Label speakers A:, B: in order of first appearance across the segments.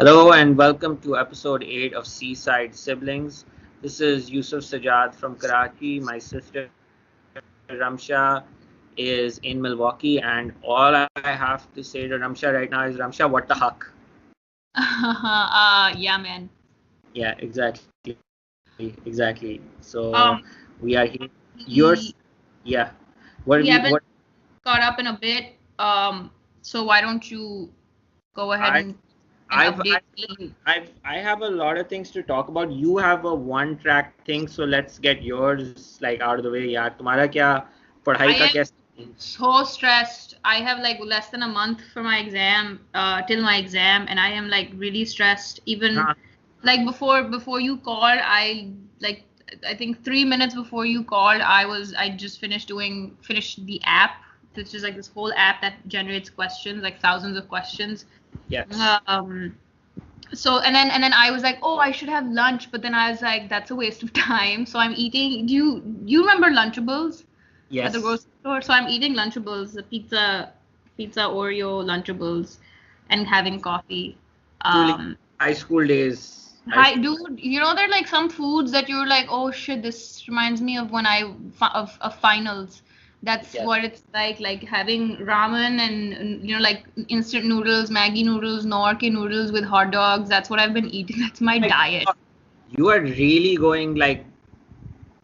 A: Hello and welcome to episode 8 of Seaside Siblings. This is Yusuf Sajad from Karachi. My sister Ramsha is in Milwaukee, and all I have to say to Ramsha right now is Ramsha, what the huck?
B: Yeah, man.
A: Yeah, exactly. So we are here. Yours,
B: We,
A: yeah. What
B: we
A: we what
B: haven't caught up in a bit. So why don't you go ahead
A: I
B: and
A: I've
B: update me?
A: I have a lot of things to talk about. You have a one track thing, so let's get yours like out of the way. यार तुम्हारा क्या पढ़ाई
B: I
A: का
B: am
A: कैसा?
B: so stressed. I have like less than a month for my exam, till my exam, and I am like really stressed. Even
A: हाँ,
B: like before you called, like I think 3 minutes before you called, I just finished the app, which is like this whole app that generates questions, like thousands of questions.
A: yes.
B: Um, so and then I was like, oh, I should have lunch, but then I was like, that's a waste of time. So I'm eating. Do you remember Lunchables at the
A: Yes.
B: grocery store? So I'm eating Lunchables, the pizza Oreo Lunchables, and having coffee.
A: Truly,
B: Um,
A: high school days. High
B: Hi,
A: school.
B: dude. There are like some foods that you're like, oh shit, this reminds me of when of finals. That's
A: Yes.
B: what it's like having ramen and like instant noodles, Maggi noodles, Norke noodles with hot dogs. That's what I've been eating. That's my
A: My
B: diet.
A: God, you are really going like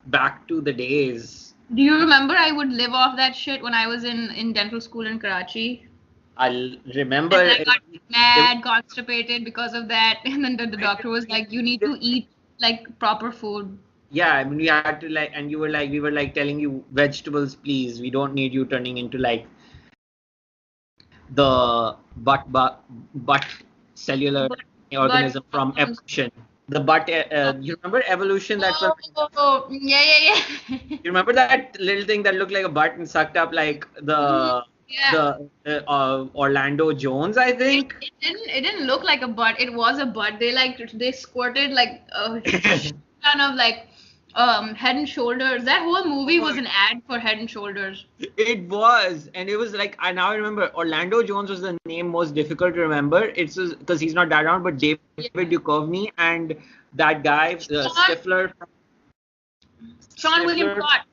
A: back to the days.
B: Do you remember I would live off that shit when I was in dental school in Karachi?
A: I'll remember
B: And I got
A: it
B: mad, constipated because of that. And then the
A: I
B: doctor was like, you need
A: did-
B: to eat like proper food.
A: yeah, I mean we had to like and you were like we were like telling you vegetables please. We don't need you turning into like the butt cellular
B: But but
A: organism from evolution. The butt you remember evolution that film?
B: oh, yeah, yeah, yeah.
A: You remember that little thing that looked like a butt and sucked up like
B: Mhm.
A: the
B: Yeah.
A: the Orlando Jones, I
B: It,
A: think.
B: it didn't look like a butt. It was a butt. They squirted like a ton of like Head and Shoulders. That whole movie
A: Oh,
B: was an ad for Head and Shoulders.
A: it was, and it was like I now remember Orlando Jones was the name most difficult to remember. It's because he's not that around, but David
B: Yeah.
A: Duchovny and that guy
B: Sean,
A: Stifler.
B: Sean William
A: Stifler.
B: Scott.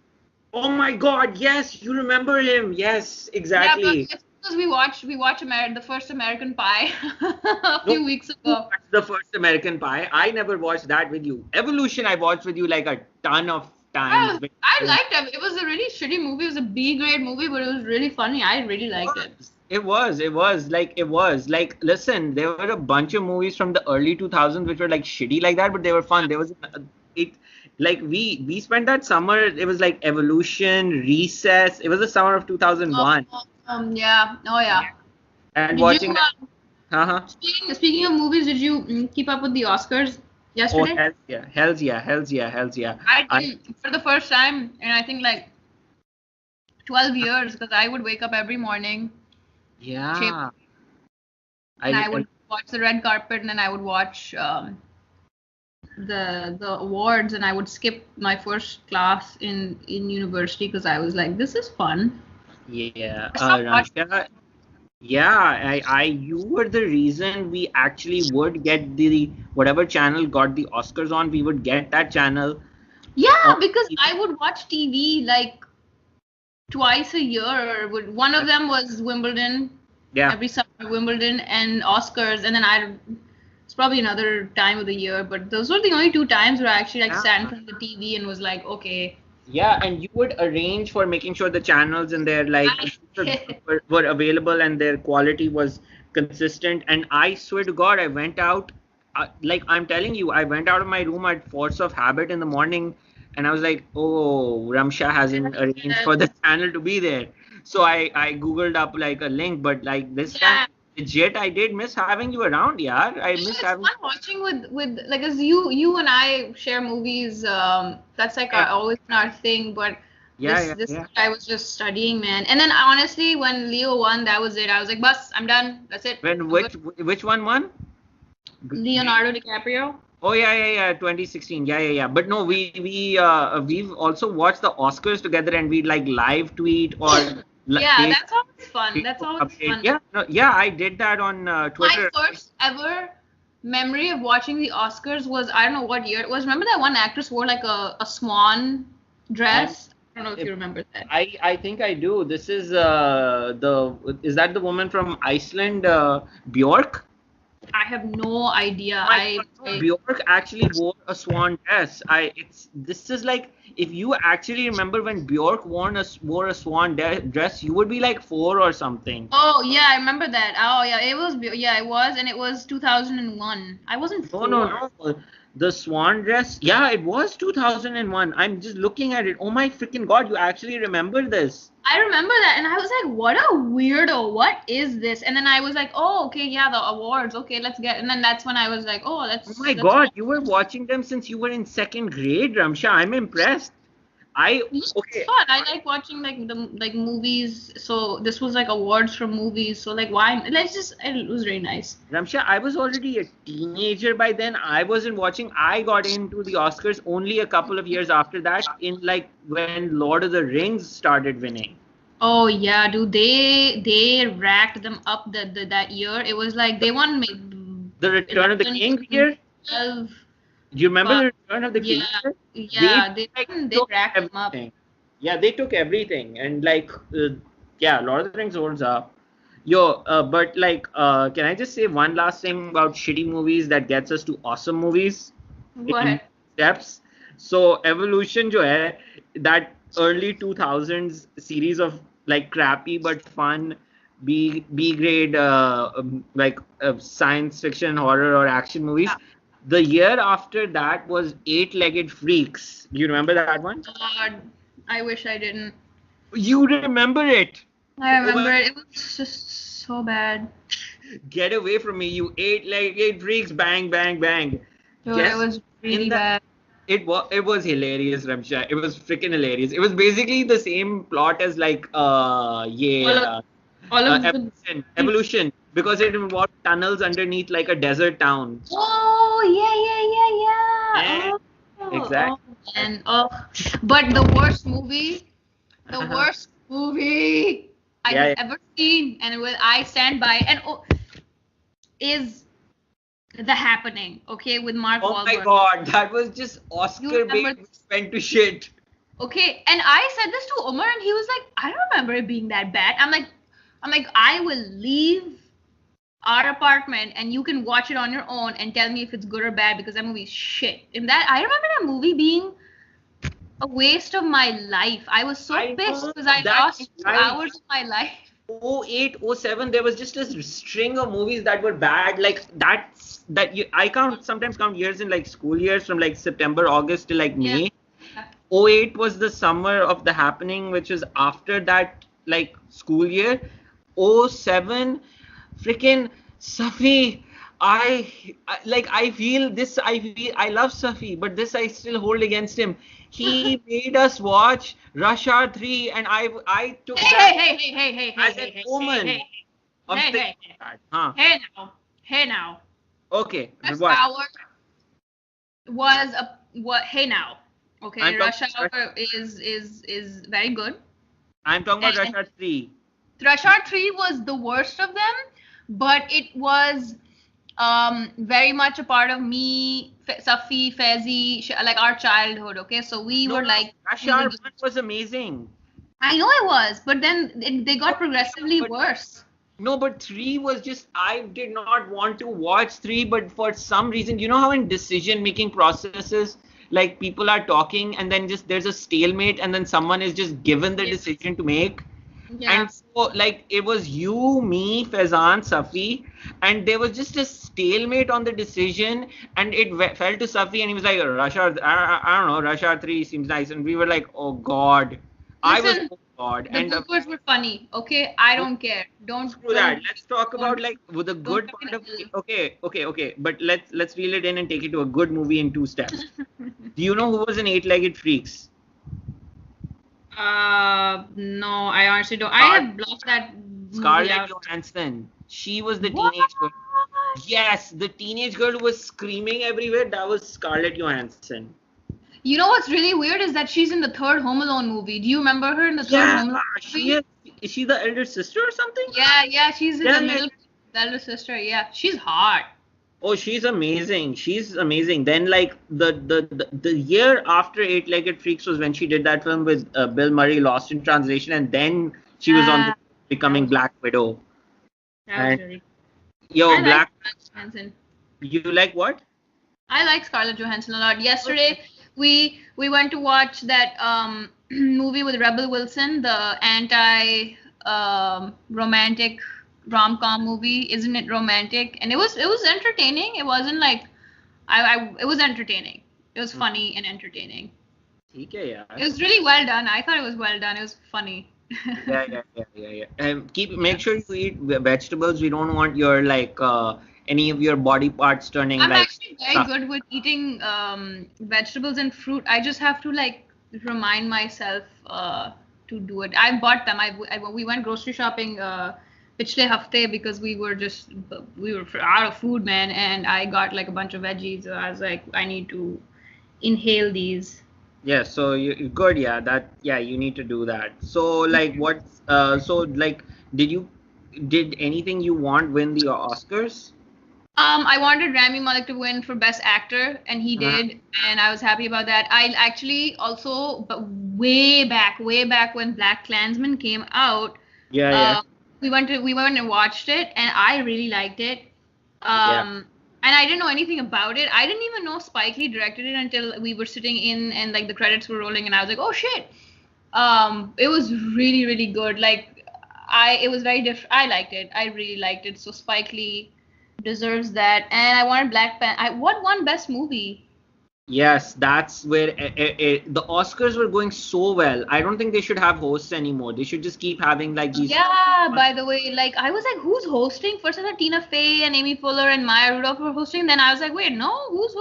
A: Oh my God! Yes, you remember him. Yes,
B: Yeah, but
A: exactly.
B: it's because we watched the first American Pie a
A: No,
B: few weeks
A: you
B: ago.
A: watched the first American Pie. I never watched that with you. Evolution, I watched with you like a ton of times.
B: I liked it. It was a really shitty movie. It was a B grade movie, but it was really funny. I really liked it.
A: It was like listen, there were a bunch of movies from the early 2000s which were like shitty like that, but they were fun. There was it like we spent that summer. It was like Evolution, Recess. It was the summer of 2001,
B: Yeah. Oh yeah.
A: and
B: Did you
A: watching that. Uh-huh.
B: speaking of movies, did you keep up with the Oscars
A: Oh,
B: yesterday?
A: hells yeah.
B: I
A: I
B: didn't for the first time in I think like 12 years because I would wake up every morning, shape,
A: yeah.
B: and I
A: I
B: would watch the red carpet, and then I would watch the awards, and I would skip my first class in university because I was like, this is fun.
A: yeah.
B: I stopped watching.
A: Ramsha, yeah, you were the reason we actually would get the whatever channel got the Oscars on. We would get that channel
B: Yeah,
A: on
B: because
A: TV.
B: I would watch TV like twice a year. One of them was Wimbledon,
A: Yeah,
B: every summer Wimbledon and Oscars, and then it's probably another time of the year, but those were the only two times where I actually like sat in
A: yeah,
B: front of the TV and was like, okay.
A: yeah. And you would arrange for making sure the channels and their like were available and their quality was consistent. And I swear to God, I went out, like I'm telling you, I went out of my room at force of habit in the morning, and I was like, oh, Ramsha hasn't arranged for the channel to be there. So I googled up like a link, but like this time,
B: Yeah,
A: legit, I did miss having you around. Yeah, I
B: yeah,
A: missed
B: it's
A: having.
B: fun watching with like as you and I share movies. That's like
A: Yeah,
B: always been our thing. But
A: yeah,
B: this
A: yeah.
B: I was just studying, man. And then honestly, when Leo won, that was it. I was like, bus, I'm done. That's it.
A: When
B: I'm good.
A: which one won?
B: Leonardo DiCaprio.
A: Oh yeah, 2016. Yeah. But no, we've also watched the Oscars together, and we like live tweet or
B: Yeah,
A: take
B: that's always fun. That's
A: Facebook
B: always
A: update.
B: fun.
A: Yeah, no, yeah, I did that on
B: My
A: Twitter.
B: first ever memory of watching the Oscars was, I don't know what year it was. Remember that one actress wore like a swan
A: Um,
B: dress? I don't know if
A: if
B: you remember that.
A: I think I do. This is the is that the woman from Iceland, Bjork?
B: I have no idea.
A: My God, no, Bjork actually wore a swan dress. It's this is like if you actually remember when Bjork wore a swan dress, you would be like 4 or something.
B: Oh yeah, I remember that. Oh yeah, it was, and it was 2001. I wasn't
A: No, no,
B: 4.
A: no. The swan dress. Yeah, it was 2001. I'm just looking at it. Oh my freaking God, you actually remember this.
B: I remember that, and I was like, "What a weirdo! What is this?" And then I was like, "Oh, okay, yeah, the awards. Okay, let's get." And then that's when I was like, "Oh,
A: Oh my
B: that's
A: God, you were watching them since you were in second grade, Ramsha. I'm impressed. I
B: it's
A: okay.
B: fun. I like watching like the like movies. So this was like awards from movies. So like why? Let's just. It was really nice.
A: Ramsha, I was already a teenager by then. I wasn't watching. I got into the Oscars only a couple of years after that, in like when Lord of the Rings started winning.
B: Oh yeah, dude. They racked them up that year. It was like they won
A: The Return of the
B: 11,
A: King year.
B: 12.
A: Do you remember the Return of the King
B: Yeah,
A: year? They
B: yeah,
A: like
B: they
A: took
B: racked them up.
A: everything. Yeah, they took everything, and like yeah, Lord of the Rings holds up. Yo, but like, can I just say one last thing about shitty movies that gets us to awesome movies
B: Go
A: in
B: ahead.
A: steps? So Evolution, जो है, that early 2000s series of like crappy but fun B grade like science fiction, horror, or action movies. The year after that was Eight-Legged Freaks. Do you remember that one?
B: God, I wish I didn't.
A: You remember it?
B: I
A: Oh
B: remember
A: my,
B: it. It was just so bad.
A: get away from me, you Eight-Legged Freaks! Bang, bang, bang.
B: Dude, it
A: Guess
B: was
A: in
B: really
A: the
B: bad.
A: it was hilarious, Ramsha. It was freaking hilarious. It was basically the same plot as like
B: All of
A: yeah,
B: all of the.
A: evolution because it involved tunnels underneath like a desert town.
B: Oh yeah.
A: Yeah, exactly.
B: Oh man. Oh, but the worst movie I
A: Yeah,
B: have
A: yeah.
B: ever seen, and will I stand by, and is The Happening. Okay, with Mark
A: Oh my
B: Wahlberg.
A: God, that was just
B: You
A: Oscar
B: remember?
A: bait went to shit.
B: Okay, and I said this to Omar, and he was like, "I don't remember it being that bad." I'm like, I will leave our apartment, and you can watch it on your own and tell me if it's good or bad because that movie's shit. And that I remember that movie being a waste of my life. I was so
A: I
B: pissed
A: know
B: because I
A: that
B: lost 2 hours of my life.
A: 08, 07, there was just a string of movies that were bad. Like I sometimes count years in like school years from like September, August to like
B: Yeah.
A: May. 08 was the summer of The Happening, which was after that like school year. 07, freaking Safi. I feel this. I love Safi, but this I still hold against him. He made us watch Rush Hour 3, and I took that as an omen of things like that. Huh?
B: Hey now.
A: Okay,
B: Rush
A: what?
B: Hour was a what? Hey now.
A: I'm
B: Okay,
A: talking.
B: Rush Hour is very good.
A: I'm talking about Rush
B: And
A: Hour 3.
B: Rush Hour 3 was the worst of them, but it was very much a part of me, Safi, Fezi, like our childhood. Okay, so we
A: No,
B: were
A: no, no.
B: like,
A: Rush
B: we
A: Hour
B: would.
A: 1 was amazing.
B: I know it was, but then they got progressively
A: But
B: worse.
A: no, but 3 was just, I did not want to watch 3, but for some reason, you know how in decision making processes, like people are talking and then just there's a stalemate and then someone is just given the
B: Yeah.
A: decision to make.
B: Yeah.
A: And so, like, it was you, me, Faizan, Safi, and there was just a stalemate on the decision, and it fell to Safi, and he was like, Rush Hour, I don't know, Rush Hour 3 seems nice. And we were like, oh God. I was,
B: Listen,
A: oh God.
B: the
A: And
B: bloopers were funny. Okay, I don't care.
A: screw that. Let's talk about like with the
B: don't
A: good
B: fucking
A: part of
B: ill.
A: okay. But let's reel it in and take it to a good movie in 2 steps. Do you know who was in Eight-Legged Freaks?
B: No, I honestly don't. I have blocked that movie
A: Scarlett
B: out.
A: Johansson. She was the
B: What?
A: teenage girl. Yes, the teenage girl who was screaming everywhere. That was Scarlett Johansson.
B: You know what's really weird is that she's in the third Home Alone movie. Do you remember her in the third
A: Yeah,
B: Home Alone movie?
A: is she the elder sister or something?
B: Yeah, she's in
A: Yeah,
B: the middle, the elder sister. Yeah, she's hot.
A: Oh, she's amazing. She's amazing. Then like the year after Eight-Legged Freaks was when she did that film with Bill Murray, Lost in Translation, and then she was on
B: Yeah,
A: the
B: that
A: becoming
B: was
A: Black Widow.
B: that was
A: And
B: really.
A: yo,
B: I like
A: Black,
B: Scarlett Johansson.
A: you like what?
B: I like Scarlett Johansson a lot. Yesterday we went to watch that movie with Rebel Wilson, the anti romantic rom-com movie. Isn't it romantic? And it was entertaining. It wasn't like I it was entertaining. It was funny and entertaining.
A: ठीक है
B: It
A: यार.
B: was really well done. I thought it was well done. It was funny.
A: Yeah. Make
B: Yeah.
A: sure you eat vegetables. We don't want your like any of your body parts turning
B: I'm
A: like
B: actually very
A: stuff.
B: good with eating vegetables and fruit. I just have to like remind myself to do it. I bought them. We went grocery shopping पिछले हफ्ते because we were out of food, man, and I got like a bunch of veggies. So I was like, I need to inhale these.
A: Yeah, so you good, yeah. Yeah, you need to do that. So like what did you did anything you want win the Oscars?
B: I wanted Rami Malek to win for Best Actor, and he
A: Uh-huh.
B: did, and I was happy about that. I actually also, but way back when Black Klansman came out,
A: Yeah.
B: uh, we went and watched it, and I really liked it.
A: Yeah.
B: And I didn't know anything about it. I didn't even know Spike Lee directed it until we were sitting in, and like the credits were rolling, and I was like, oh shit. It was really good. Like it was very different. I liked it. I really liked it. So Spike Lee deserves that. And I wanted Black Panther. What won Best Movie?
A: Yes, that's where the Oscars were going so well. I don't think they should have hosts anymore. They should just keep having like these.
B: Yeah, by the way, like I was like, who's hosting? First I thought Tina Fey and Amy Fuller and Maya Rudolph were hosting. Then I was like, wait, no,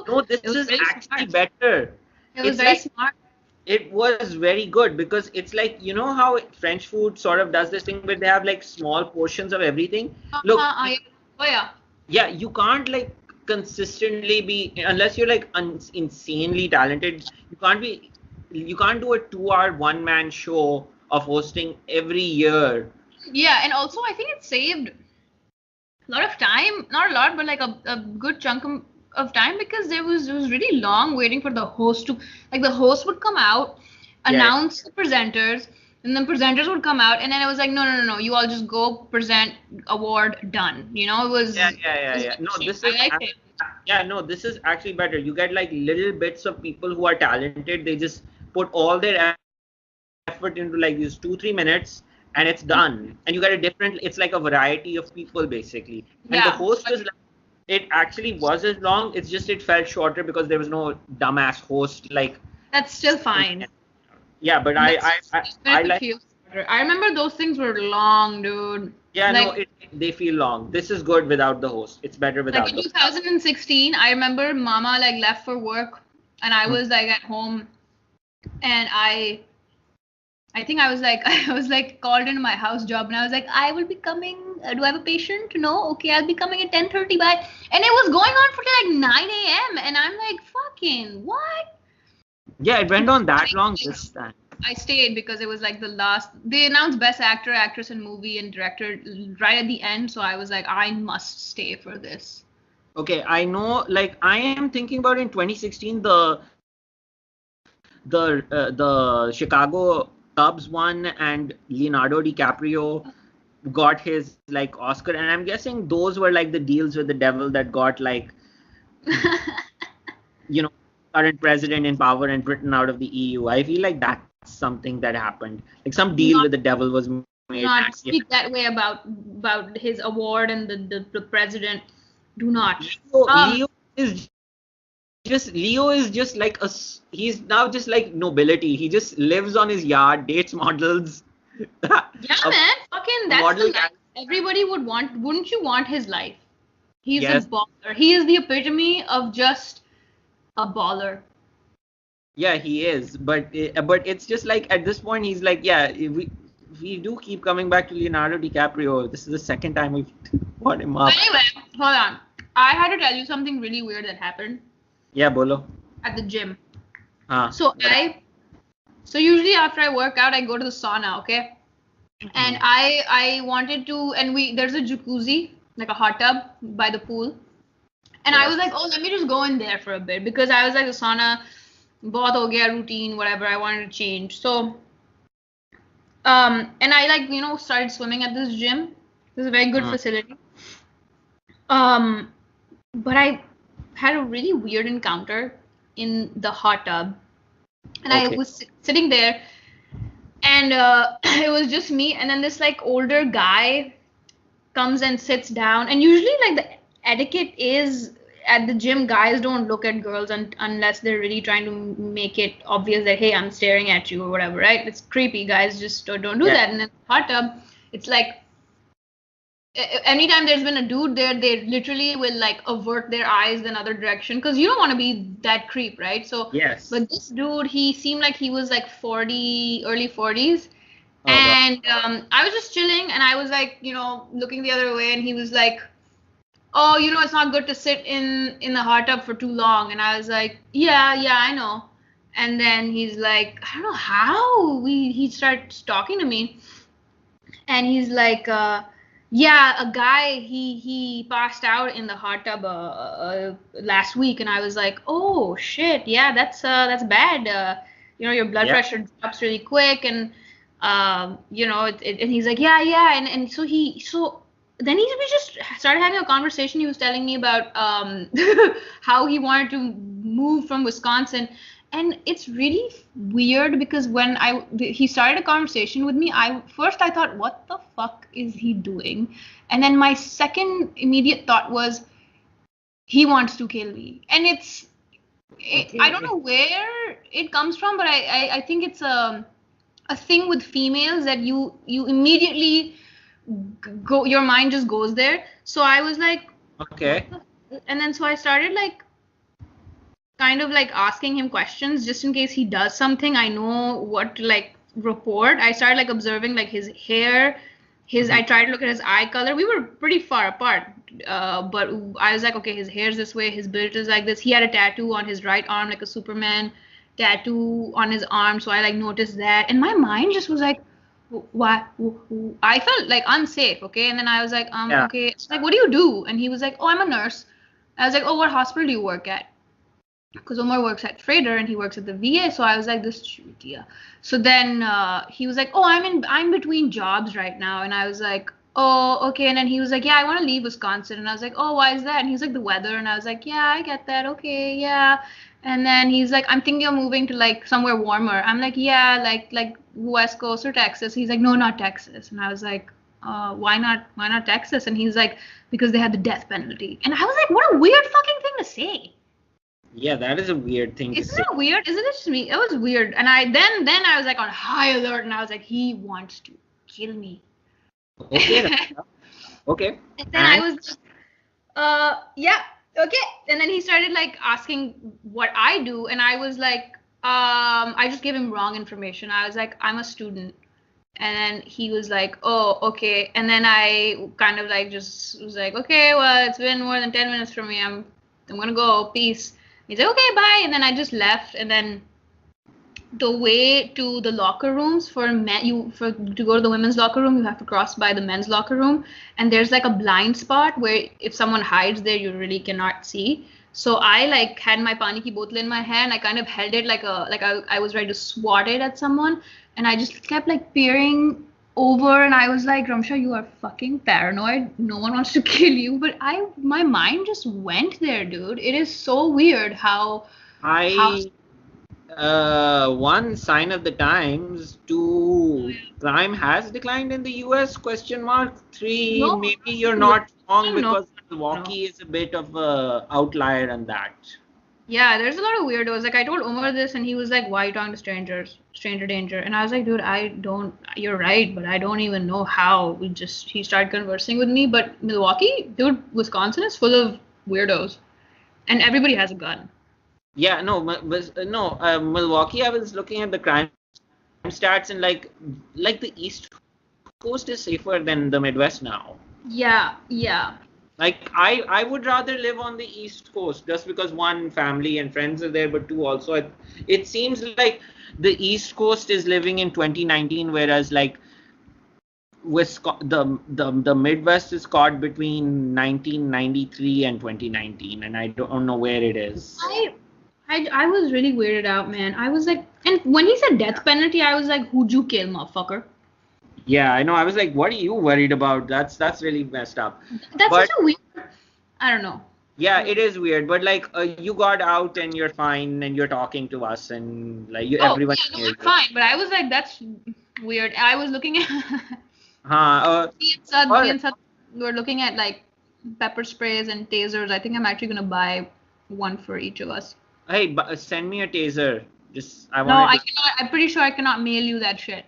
A: No, this
B: it was
A: is
B: really
A: actually
B: smart.
A: better.
B: It was
A: It's
B: very
A: like
B: smart.
A: it was very good because it's like you know how French food sort of does this thing where they have like small portions of everything. Look,
B: Yeah. Oh yeah.
A: yeah, you can't like consistently be unless you're like insanely talented. You can't do a 2 hour one man show of hosting every year.
B: Yeah, and also I think it saved a lot of time, not a lot, but like a good chunk of time because it was really long waiting for the host to like the host would come out,
A: Yeah,
B: announce the presenters, and then presenters would come out, and then it was like no, you all just go present award done. You know, it was
A: yeah. No, this
B: I
A: is
B: liked it.
A: yeah, no, this is actually better. You get like little bits of people who are talented. They just put all their effort into like these 2 3 minutes and it's done. And you get a different. It's like a variety of people basically. And the
B: Yeah,
A: host is like, it actually was as long. It's just it felt shorter because there was no dumbass host like.
B: that's still fine.
A: Yeah, but I like.
B: I remember those things were long, dude.
A: Yeah, no,
B: Like
A: they feel long. This is good without the host. It's better
B: like
A: without
B: in
A: the.
B: 2016, I remember Mama like left for work, and I was like at home, and I think I was like I was like called into my house job, and I was like, I will be coming. Do I have a patient? No, okay, I'll be coming at 10:30 by, and it was going on for like 9 a.m. and I'm like, fucking what?
A: Yeah, it went on that long this time.
B: I stayed because it was like the last. They announced best actor, actress, and movie and director right at the end, so I was like, I must stay for this.
A: Okay, I know. Like I am thinking about in 2016, the Chicago Cubs won, and Leonardo DiCaprio got his like Oscar, and I'm guessing those were like the deals with the devil that got like you know current president in power and Britain out of the EU. I feel like that's something that happened. Like some
B: Do
A: deal
B: not
A: with the devil was
B: do
A: made.
B: not
A: Yeah.
B: speak that way about his award and the president. Do not.
A: Leo,
B: Um,
A: Leo is just like he's now just like nobility. He just lives on his yard, dates models.
B: yeah,
A: A
B: man, fucking that's the
A: model
B: life everybody would want. Wouldn't you want his life? He's a
A: yes,
B: baller. He is the epitome of just a baller.
A: yeah, he is. But it's just like at this point he's like, yeah, we do keep coming back to Leonardo DiCaprio. This is the second time we've brought him up.
B: Anyway, hold on. I had to tell you something really weird that happened
A: Yeah, bolo.
B: at the gym.
A: हाँ,
B: So so usually after I work out, I go to the sauna, okay? And I wanted to, and there's a jacuzzi, like a hot tub by the pool, And I
A: Yeah.
B: was like, oh, let me just go in there for a bit because I was like, the sauna, bahut ho gaya, routine, whatever. I wanted to change. So, and I like, started swimming at this gym. This is a very good
A: Mm.
B: facility. Um, but I had a really weird encounter in the hot tub, and I
A: Okay.
B: was sitting there, and it was just me, and then this like older guy comes and sits down, and usually like the etiquette is at the gym, guys don't look at girls unless they're really trying to make it obvious that hey, I'm staring at you or whatever, right? It's creepy. Guys just don't do
A: Yeah.
B: that. And then hot tub, it's like anytime there's been a dude there, they literally will like avert their eyes in other direction because you don't want to be that creep, right? So,
A: Yes.
B: but this dude, he seemed like he was like 40, early 40s.
A: Oh God.
B: And I was just chilling and I was like, looking the other way, and he was like, oh, it's not good to sit in the hot tub for too long. And I was like, yeah, I know. And then he's like, I don't know how he starts talking to me, and he's like, yeah, a guy, he passed out in the hot tub last week. And I was like, oh shit, yeah, that's bad. Your blood
A: Yeah.
B: pressure drops really quick. And and he's like, yeah. And so then we just started having a conversation. He was telling me about how he wanted to move from Wisconsin. And it's really weird because when he started a conversation with me, I thought, what the fuck is he doing? And then my second immediate thought was, he wants to kill me. And I don't
A: Okay.
B: know where it comes from, but I think it's a thing with females that you immediately go, your mind just goes there. So I was like, what
A: Okay.
B: the, and then so I started like kind of like asking him questions just in case he does something. I know what to like report. I started like observing like his hair,
A: Hmm.
B: I tried to look at his eye color. We were pretty far apart. But I was like, okay, his hair's this way, his build is like this. He had a tattoo on his right arm, like a Superman tattoo on his arm. So I like noticed that. And my mind just was like, why? I felt like unsafe, okay? And then I was like,
A: Yeah.
B: okay. It's like, what do you do? And he was like, oh, I'm a nurse. I was like, oh, what hospital do you work at? Because Omar works at Freighter and he works at the VA. So I was like, this chutia. So then he was like, oh, I'm between jobs right now. And I was like, oh, okay. And then he was like, yeah, I want to leave Wisconsin. And I was like, oh, why is that? And he's like, the weather. And I was like, yeah, I get that. Okay, yeah. And then he's like, I'm thinking of moving to like somewhere warmer. I'm like, yeah, like West Coast or Texas. He's like, no, not Texas. And I was like, why not? Why not Texas? And he's like, because they had the death penalty. And I was like, what a weird fucking thing to say.
A: Yeah, that is a weird thing to
B: Isn't
A: say.
B: that weird? Isn't it just me? It was weird. And then I was like on high alert, and I was like, he wants to kill me.
A: Okay.
B: And
A: Okay.
B: then I
A: And
B: was like, yeah, okay. And then he started like asking what I do, and I was like, I just gave him wrong information. I was like, I'm a student. And then he was like, oh, okay. And then I kind of like just was like, okay, well, it's been more than 10 minutes for me. I'm gonna go. Peace. He's like, okay, bye. And then I just left. And then the way to the locker rooms for men, for to go to the women's locker room, you have to cross by the men's locker room, and there's like a blind spot where if someone hides there, you really cannot see. So I like had my pani ki bottle in my hand. I kind of held it like I was ready to swat it at someone, and I just kept like peering over, and I was like, Ramsha, you are fucking paranoid. No one wants to kill you, but my mind just went there, dude. It is so weird how
A: I one sign of the times, two, crime has declined in the US, question mark. Three,
B: no,
A: maybe you're
B: no,
A: not wrong
B: no,
A: because
B: no.
A: Milwaukee is a bit of a outlier on that.
B: Yeah, there's a lot of weirdos. Like I told Omar this, and he was like, "Why are you talking to strangers? Stranger danger." And I was like, "Dude, I don't. You're right, but I don't even know how." He started conversing with me. But Milwaukee, dude, Wisconsin is full of weirdos, and everybody has a gun.
A: Yeah, no, no, Milwaukee, I was looking at the crime stats, and like the East Coast is safer than the Midwest now.
B: Yeah, yeah.
A: Like I would rather live on the East Coast just because one, family and friends are there, but two, also it seems like the East Coast is living in 2019, whereas like the Midwest is caught between 1993 and 2019, and I don't know where it is.
B: I was really weirded out, man. I was like, and when he said death penalty, I was like, who'd you kill, motherfucker?
A: Yeah, I know. I was like, what are you worried about? That's really messed up.
B: That's
A: But
B: such a weird. I don't know.
A: yeah, it is weird. But like, you got out and you're fine, and you're talking to us, and like you,
B: Oh,
A: everyone
B: yeah,
A: can
B: no,
A: hear
B: I'm
A: you.
B: fine. But I was like, that's weird. I was looking at me and Sat were looking at like pepper sprays and tasers. I think I'm actually gonna buy one for each of us.
A: hey, send me a taser. Just I
B: No,
A: wanted
B: I
A: to.
B: cannot. I'm pretty sure I cannot mail you that shit.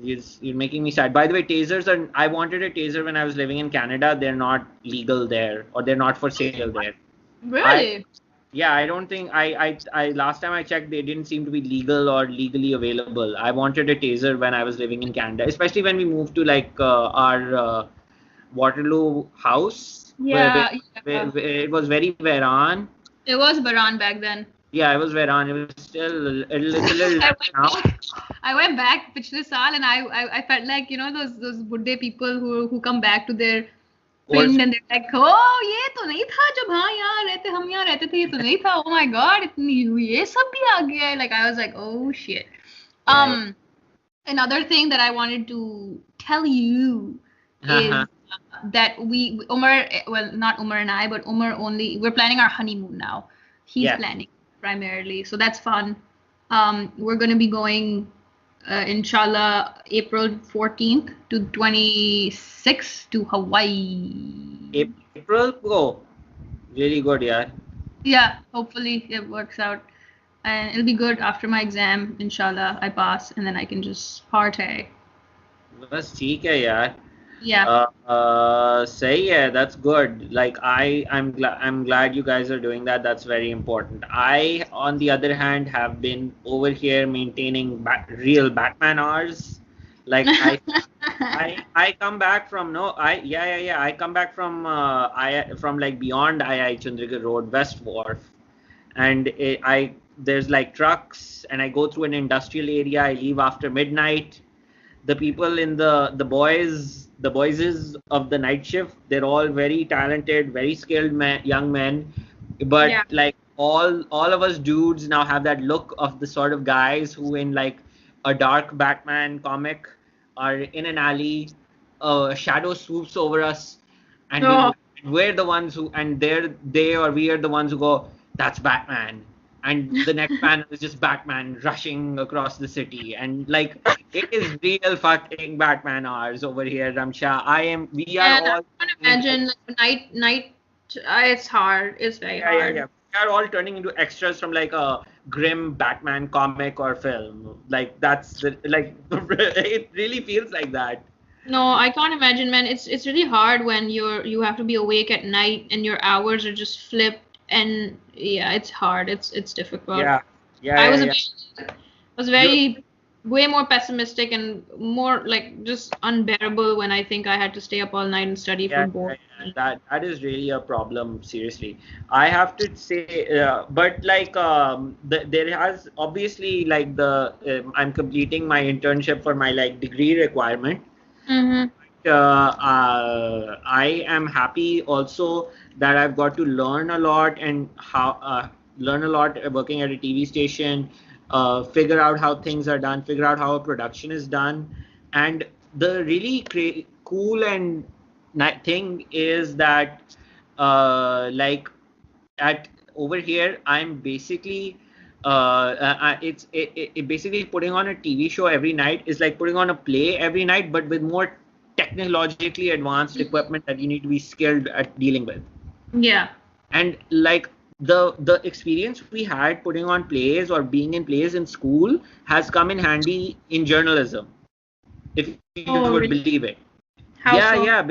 A: You're making me sad. By the way, tasers are. I wanted a taser when I was living in Canada. They're not legal there, or they're not for sale there. I
B: Really?
A: Yeah, I don't think I last time I checked, they didn't seem to be legal or legally available. I wanted a taser when I was living in Canada, especially when we moved to like our Waterloo house,
B: Yeah, yeah.
A: where it was very Veran.
B: It was Baran back then.
A: Yeah, it was Veran. It was still it's a little
B: I
A: less
B: went
A: now.
B: back. I went back पिछले साल and I felt like you know those बुड्ढे people who come back to their
A: Old
B: pinned and they're like oh ये तो नहीं था जब हाँ यहाँ रहते हम यहाँ रहते थे ये तो नहीं था oh my god इतनी ये सब भी आ गया है like I was like oh shit.
A: yeah.
B: Another thing that I wanted to tell you is that Umar, well, not Umar and I, but Umar only, we're planning our honeymoon now. He's
A: Yes.
B: planning primarily. So that's fun. We're going to be going, inshallah, April 14th to 26th to Hawaii.
A: April? Oh, really good, yeah.
B: Yeah, hopefully it works out. And it'll be good after my exam, inshallah, I pass, and then I can just party.
A: बस ठीक है यार.
B: Yeah.
A: सही है. That's good. Like I'm glad you guys are doing that. That's very important. I, on the other hand, have been over here maintaining real Batman hours. Like I come back from no I yeah I come back from from like beyond I Chandigarh Road, West Wharf, and I there's like trucks, and I go through an industrial area. I leave after midnight. The people in the boys of the night shift, they're all very talented, very skilled young men, but
B: Yeah.
A: like all of us dudes now have that look of the sort of guys who in like a dark Batman comic are in an alley, a shadow swoops over us, and
B: Oh.
A: we're the ones who, and they or we are the ones who go, that's Batman. And the next panel is just Batman rushing across the city, and like it is real fucking Batman hours over here, Ramsha. We are
B: And I
A: all.
B: can't imagine like, night. It's hard. It's very hard.
A: Yeah. We are all turning into extras from like a grim Batman comic or film. Like like it really feels like that.
B: No, I can't imagine, man. It's really hard when you have to be awake at night and your hours are just flipped, and yeah, it's hard. It's difficult.
A: Yeah.
B: I was
A: Yeah.
B: was very way more pessimistic and more like just unbearable when I think I had to stay up all night and study for board.
A: That is really a problem. Seriously, I have to say, but like there has obviously like I'm completing my internship for my like degree requirement.
B: Mm-hmm.
A: I am happy also that I've got to learn a lot and how learn a lot working at a TV station, figure out how things are done, figure out how a production is done, and the really cool and thing is that like at over here I'm basically it basically putting on a TV show every night is like putting on a play every night, but with more technologically advanced equipment that you need to be skilled at dealing with.
B: Yeah.
A: And like the experience we had putting on plays or being in plays in school has come in handy in journalism, if you would
B: really?
A: believe it.
B: How so?
A: Yeah,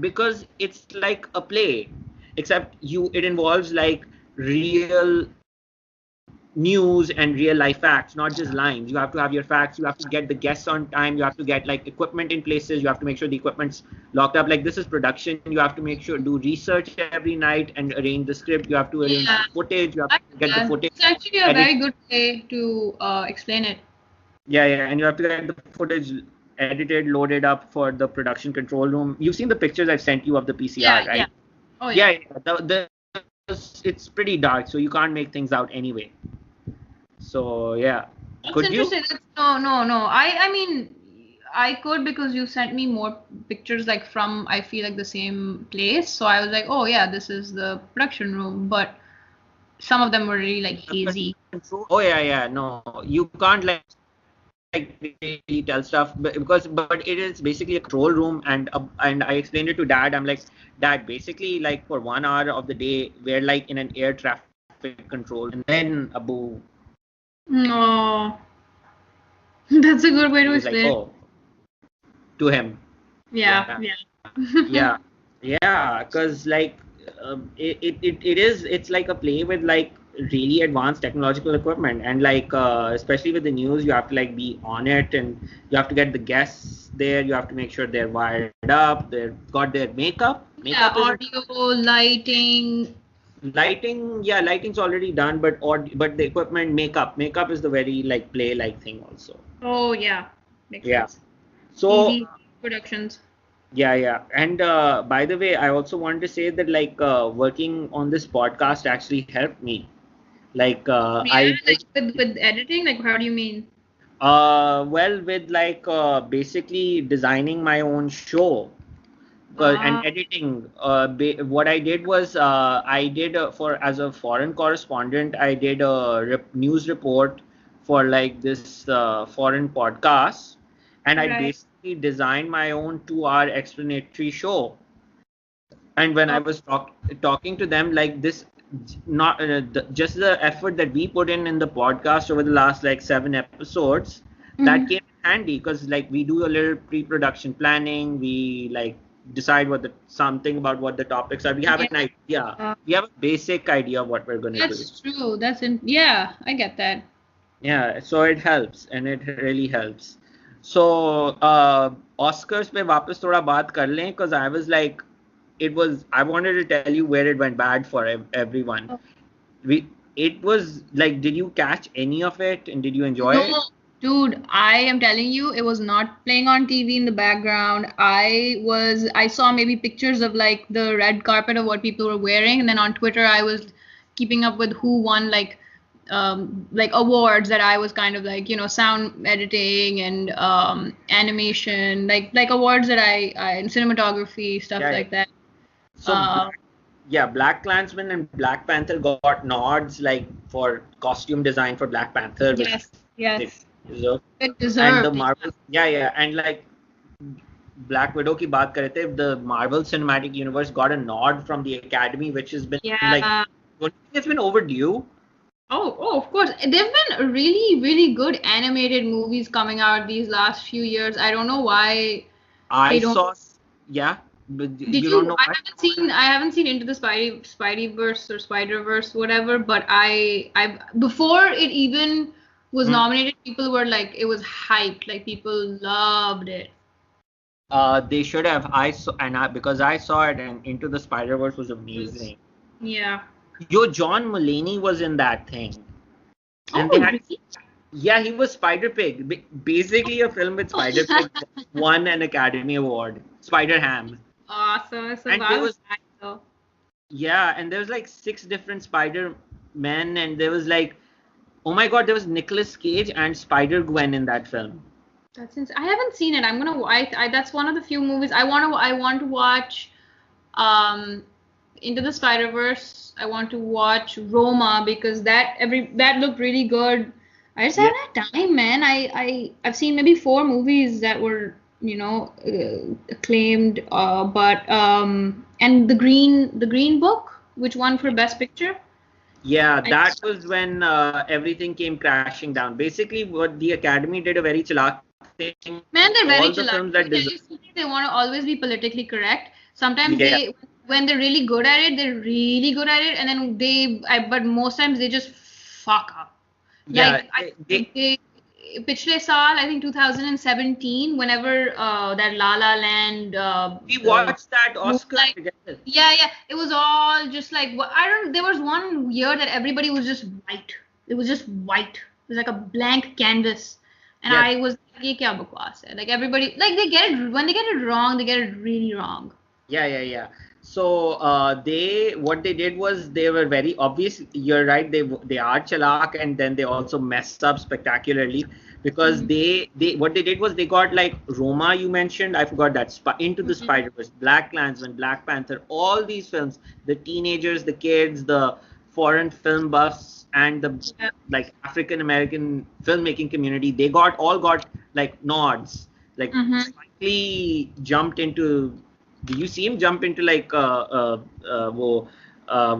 A: because it's like a play, except it involves like real news and real life facts, not just lines. You have to have your facts, you have to get the guests on time, you have to get like equipment in places, you have to make sure the equipment's locked up. Like this is production, you have to make sure do research every night and arrange the script, you have to arrange the footage, you have to get the footage.
B: It's actually a very good way to explain it.
A: Yeah, and you have to get the footage edited, loaded up for the production control room. You've seen the pictures I've sent you of the PCR,
B: Yeah,
A: right?
B: yeah. Oh yeah.
A: Yeah, it's pretty dark, so you can't make things out anyway. So yeah,
B: That's
A: could you?
B: interesting. No. I mean, I could because you sent me more pictures like from I feel like the same place. So I was like, oh yeah, this is the production room. But some of them were really like hazy.
A: Oh yeah. No, you can't like really tell stuff but it is basically a control room and I explained it to Dad. I'm like, Dad, basically like for 1 hour of the day we're like in an air traffic control, and then Abu
B: No, that's a good way to
A: was like,
B: explain it.
A: oh, to him.
B: Yeah,
A: Yeah,
B: yeah.
A: yeah, yeah, because like it's like a play with like really advanced technological equipment, and like especially with the news you have to like be on it, and you have to get the guests there, you have to make sure they're wired up, they've got their makeup.
B: Yeah,
A: Makeup is
B: audio, lighting.
A: lighting, yeah, lighting's already done, but the equipment, makeup is the very like play like thing also.
B: Oh yeah, makes
A: Yeah,
B: sense.
A: so
B: TV productions.
A: yeah. And by the way, I also wanted to say that like working on this podcast actually helped me. Like
B: Yeah,
A: I
B: like
A: did,
B: with editing, like how do you mean?
A: well with like basically designing my own show. And
B: Ah,
A: editing. What I did was I did for as a foreign correspondent, I did a news report for like this foreign podcast, and I
B: right.
A: basically designed my own 2 hour explanatory show. And when I
B: Oh,
A: was talking to them like this, not just the effort that we put in the podcast over the last like 7 episodes, that
B: mhm.
A: came in handy because like we do a little pre-production planning, we like decide what the something about what the topics are, we have
B: Yeah,
A: an idea, we have a basic idea of what we're going to do.
B: that's true. Yeah, I get that.
A: Yeah, so it helps and it really helps. So Oscars पे वापस थोड़ा बात कर लें because I was like, it was, I wanted to tell you where it went bad for everyone. We It was like, did you catch any of it and did you enjoy
B: No,
A: it?
B: dude, I am telling you, it was not playing on TV in the background. I saw maybe pictures of like the red carpet of what people were wearing, and then on Twitter, I was keeping up with who won like awards that I was kind of like, sound editing and animation, like awards that I in cinematography, stuff
A: Yeah, yeah.
B: like that.
A: So
B: Uh,
A: yeah, Black Klansman and Black Panther got nods like for costume design for Black Panther, which
B: yes,
A: they
B: yes,
A: deserve.
B: it
A: And the
B: deserved.
A: Marvel, yeah, and like Black Widow की बात करे थे, the Marvel Cinematic Universe got a nod from the Academy, which has been like,
B: Yeah.
A: don't you think it's been overdue?
B: Oh, of course. There've been really, really good animated movies coming out these last few years. I don't know why
A: I
B: they don't.
A: saw, yeah, but
B: Did
A: you don't
B: you?
A: know what?
B: I haven't seen Into the Spideyverse or Spider-Verse, whatever. But I before it even was
A: Hmm.
B: nominated, people were like, it was hyped. Like people loved it.
A: They should have. I saw, and because I saw it, and Into the Spider Verse was amazing.
B: Yeah.
A: Yo, John Mulaney was in that thing, and they
B: Oh,
A: had,
B: really?
A: yeah, he was Spider Pig. Basically, a film with Spider Pig won an Academy Award. Spider Ham,
B: Awesome. So
A: and
B: I
A: there
B: was
A: was,
B: nice though.
A: yeah, and there was like 6 different Spider Men, and there was like, oh my God, there was Nicolas Cage and Spider Gwen in that film.
B: That's I haven't seen it. I'm gonna. That's one of the few movies I want to watch. Um, Into the Spider-Verse. I want to watch Roma because that looked really good. I just
A: Yeah,
B: haven't had time, man. I've seen maybe 4 movies that were acclaimed. But and the Green Book, which won for Best Picture.
A: yeah,
B: I,
A: that was when everything came crashing down. Basically, what the Academy did a very chalak thing.
B: Man, they're very
A: All the
B: chill. Let
A: films
B: me
A: that
B: tell
A: deserve,
B: you something. They want to always be politically correct. Sometimes
A: yeah,
B: when they're really good at it, they're really good at it, and then but most times they just fuck up.
A: yeah,
B: Like पिछले साल, I think 2017, whenever that La La Land,
A: we watched that Oscar
B: Moonlight,
A: together.
B: yeah, it was all just like I don't. There was one year that everybody was just white. It was just white. It was like a blank canvas. And I was like, "ये क्या बकवास है?" Like everybody, like they get it when they get it wrong, they get it really wrong.
A: Yeah. So what they did was they were very obvious. You're right. They are chalak, and then they also mess up spectacularly because they what they did was they got like Roma, you mentioned. I forgot that. Into the Spider-Verse, Black Klansman, Black Panther, all these films, the teenagers, the kids, the foreign film buffs, and the like African American filmmaking community, they all got like nods. Like Spike Lee jumped into. Do you see him jump into like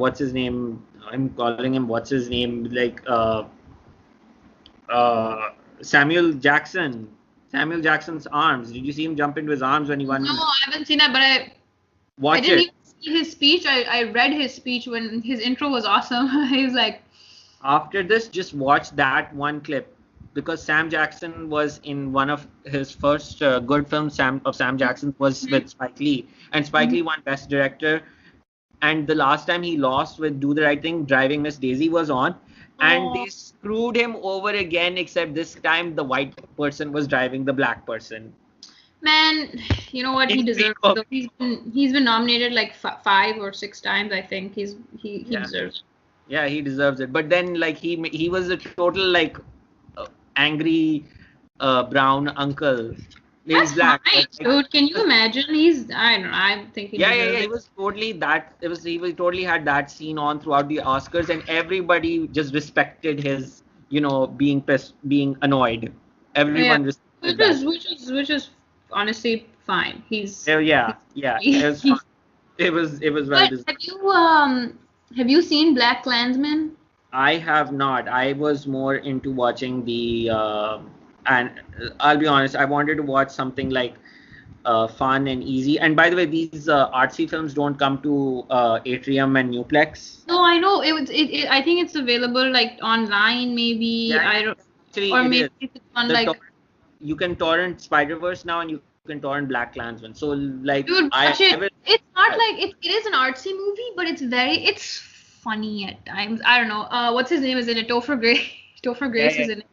A: what's his name? I'm calling him what's his name? Like uh, Samuel Jackson. Samuel Jackson's arms. Did you see him jump into his arms when he won?
B: No, I haven't seen that, but I
A: Watch
B: didn't
A: it.
B: even see his speech. I read his speech when his intro was awesome. He was like,
A: After this, just watch that one clip because Sam Jackson was in one of his first good films. Sam Jackson was with Spike Lee, and Spike Lee won Best Director. And the last time he lost with Do the Right Thing, Driving Miss Daisy was on, and they screwed him over again. Except this time, the white person was driving the black person.
B: man, you know what? He deserves it. He's been nominated like 5 or 6 times. I think he deserves it.
A: Yeah, he deserves it. But then, like he was a total like angry brown uncle.
B: That's
A: Black,
B: fine, dude. Can you imagine? I don't know. I think he deserves
A: He
B: it.
A: was totally that. He was totally had that scene on throughout the Oscars, and everybody just respected his, being annoyed. Everyone respected that.
B: Which is honestly fine. He's
A: It was fun. It was well
B: But
A: deserved.
B: have you seen Black Klansman?
A: I have not. I was more into watching and I'll be honest, I wanted to watch something like fun and easy. And by the way, these artsy films don't come to Atrium and Newplex.
B: No, I know I think it's available like online maybe. I don't
A: Actually,
B: or
A: it
B: maybe
A: is.
B: it's on like
A: You can torrent Spider-Verse now, and you can torrent Black Klansman. So like,
B: dude, watch it. It's not like it is an artsy movie, but it's funny at times. I don't know. What's his name is in it? Topher Grace is in it.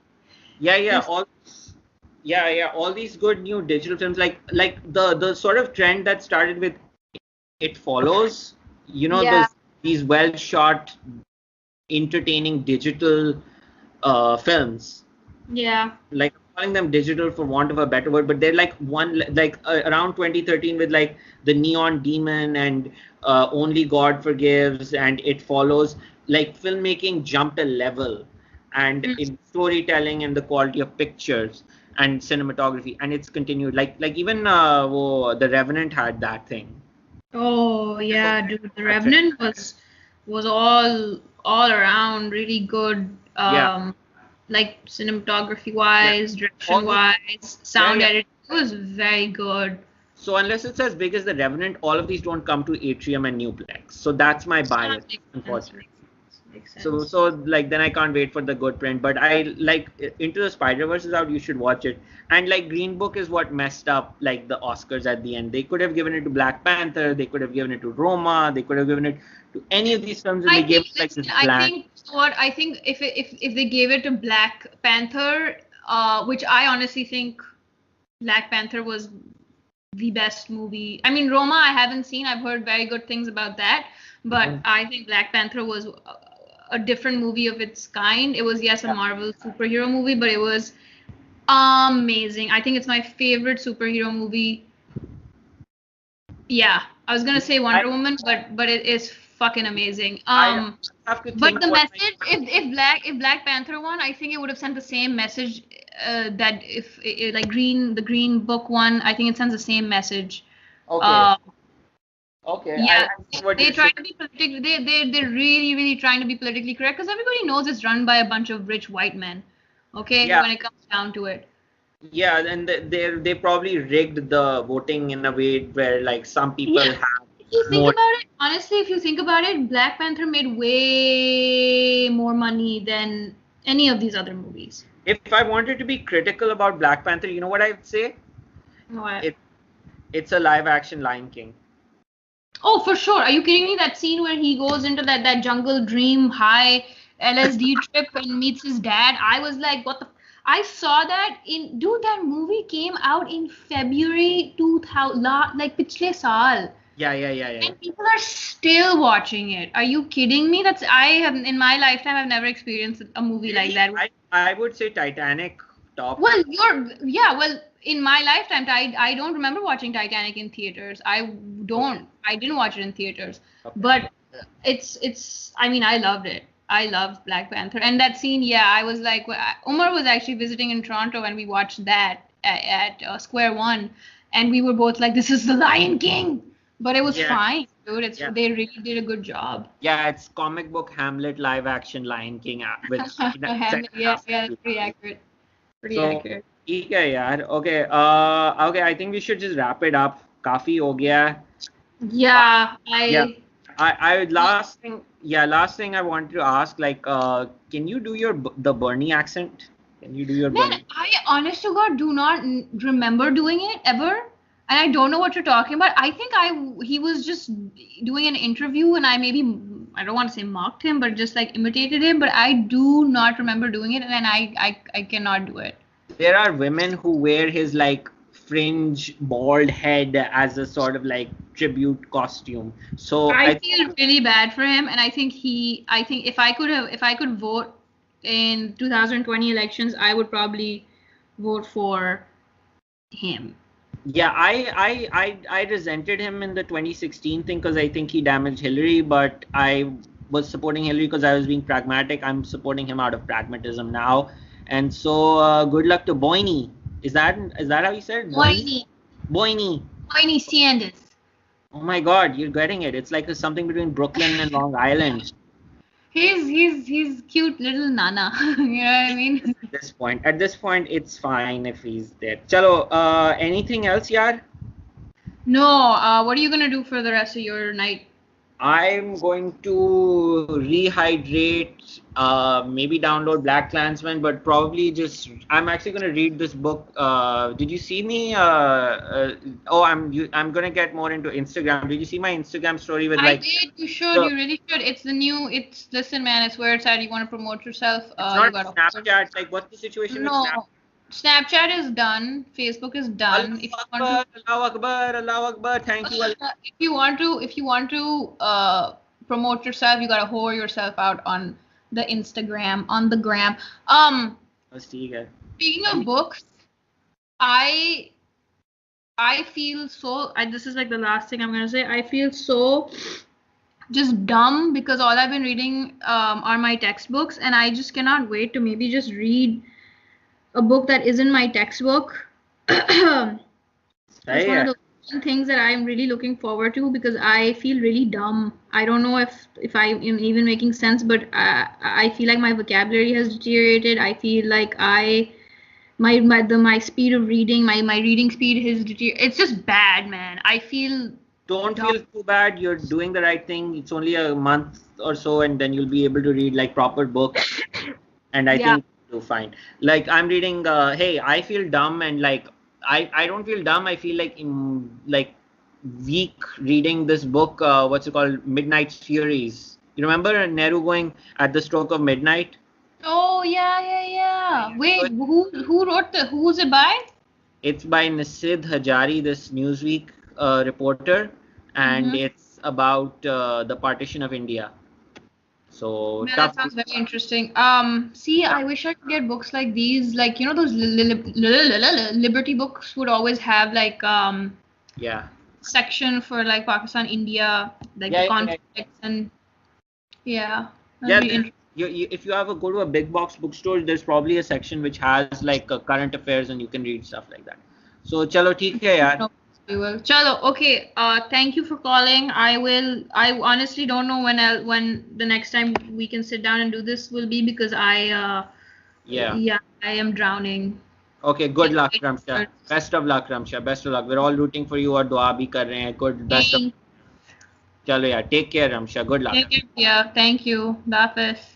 A: All these good new digital films, like the sort of trend that started with It Follows, these well shot, entertaining digital films.
B: Yeah.
A: Like calling them digital for want of a better word, but they're like around 2013 with like The Neon Demon and Only God Forgives and It Follows. Like filmmaking jumped a level, and in storytelling and the quality of pictures and cinematography, and it's continued. Like even The Revenant had that thing.
B: Oh yeah, dude, The Revenant was all around really good. Like cinematography wise, direction wise, sound editing, it was very good.
A: So unless it's as big as The Revenant, all of these don't come to Atrium and Newplex. So that's my bias, unfortunately. So like then I can't wait for the good print. But I like Into the Spider-Verse is out. You should watch it. And like Green Book is what messed up like the Oscars at the end. They could have given it to Black Panther. They could have given it to Roma. They could have given it to any of these films, and they gave it like this bland.
B: I think if they gave it to Black Panther, which I honestly think Black Panther was the best movie. I mean, Roma I haven't seen. I've heard very good things about that, but I think Black Panther was a different movie of its kind. It was a Marvel superhero movie, but it was amazing. I think it's my favorite superhero movie. Yeah, I was gonna say Wonder Woman, but it is fucking amazing. But the message, if Black Panther won, I think it would have sent the same message that if like the Green Book won, I think it sends the same message.
A: Okay.
B: Yeah, they try to be politically. They're really trying to be politically correct because everybody knows it's run by a bunch of rich white men. Okay, when it comes down to it.
A: Yeah, and they probably rigged the voting in a way where like some people have.
B: If you think about it, honestly, if you think about it, Black Panther made way more money than any of these other movies.
A: If I wanted to be critical about Black Panther, you know what I would say?
B: What?
A: It's a live action Lion King.
B: Oh, for sure. Are you kidding me? That scene where he goes into that jungle dream high LSD trip and meets his dad. I was like, what the? I saw that that movie came out in February 2000, like पिछले साल.
A: Yeah.
B: And people are still watching it. Are you kidding me? In my lifetime, I've never experienced a movie like that.
A: I would say Titanic top.
B: Well, well, in my lifetime, I don't remember watching Titanic in theaters. I didn't watch it in theaters.
A: Okay.
B: But I mean, I loved it. I loved Black Panther. And that scene, yeah, I was like, Umar was actually visiting in Toronto and we watched that at Square One. And we were both like, this is the Lion King. But it was fine, dude. They really did a good job.
A: Yeah, it's comic book Hamlet live action Lion King with
B: Hamlet, yeah, pretty accurate. Pretty accurate.
A: ठीक है यार. Okay. Okay. I think we should just wrap it up. काफी हो गया.
B: Yeah.
A: Last thing I wanted to ask, like, can you do the Bernie accent? Can you do your Bernie?
B: I honest to God do not remember doing it ever. And I don't know what you're talking about. I think he was just doing an interview and I don't want to say mocked him, but just like imitated him. But I do not remember doing it and I cannot do it.
A: There are women who wear his like fringe bald head as a sort of like tribute costume. So
B: I feel really bad for him. And I think if I could vote in 2020 elections, I would probably vote for him.
A: Yeah, I resented him in the 2016 thing because I think he damaged Hillary, but I was supporting Hillary because I was being pragmatic. I'm supporting him out of pragmatism now, and so good luck to Boyne. Is that how you said? Boyne
B: Sanders.
A: Oh my God, you're getting it. It's like something between Brooklyn and Long Island.
B: He's cute little Nana. You know what I mean?
A: At this point, it's fine if he's there. Chalo, anything else, yaar?
B: No. What are you gonna do for the rest of your night?
A: I'm going to rehydrate, maybe download Black Klansman, but probably I'm actually going to read this book. Did you see me? I'm going to get more into Instagram. Did you see my Instagram story with like...
B: I did. You should. You really should. Listen, man, it's where it's at. You want to promote yourself.
A: It's not Snapchat. Like, what's the situation with Snapchat?
B: Snapchat is done. Facebook is done.
A: Allahu Akbar. Thank you.
B: If you want to promote yourself, you gotta whore yourself out on the Instagram, on the gram. Speaking of books, I feel so. This is like the last thing I'm gonna say. I feel so just dumb because all I've been reading are my textbooks, and I just cannot wait to maybe just read a book that isn't my textbook. That's one of the things that I'm really looking forward to because I feel really dumb. I don't know if I am even making sense, but I feel like my vocabulary has deteriorated. I feel like my speed of reading, my reading speed has deteriorated. It's just bad, man.
A: Don't feel too bad. You're doing the right thing. It's only a month or so, and then you'll be able to read like proper books. And I think you'll find. Like I'm reading. Hey, I feel dumb, and like I don't feel dumb. I feel like weak reading this book. What's it called? Midnight Furies. You remember Nehru going at the stroke of midnight?
B: Oh yeah. Wait, who wrote who's it by?
A: It's by Nisid Hajari, this Newsweek reporter, and it's about the partition of India. So
B: man, that sounds very interesting. See, I wish I could get books like these. Like, you know, those Liberty books would always have like section for like Pakistan, India, like the conflicts and
A: if you ever go to a big box bookstore, there's probably a section which has like current affairs and you can read stuff like that. So chalo, theek hai yaar.
B: No, we will. Chalo, okay. Thank you for calling. I honestly don't know when the next time we can sit down and do this will be because I am drowning.
A: Okay, good luck, Ramsha. Best of luck, Ramsha. Best of luck. We're all rooting for you और दुआ भी कर रहे हैं. Good, best of. चलो यार, take care, Ramsha. Good luck.
B: Take care. Yeah, thank you. Dafis.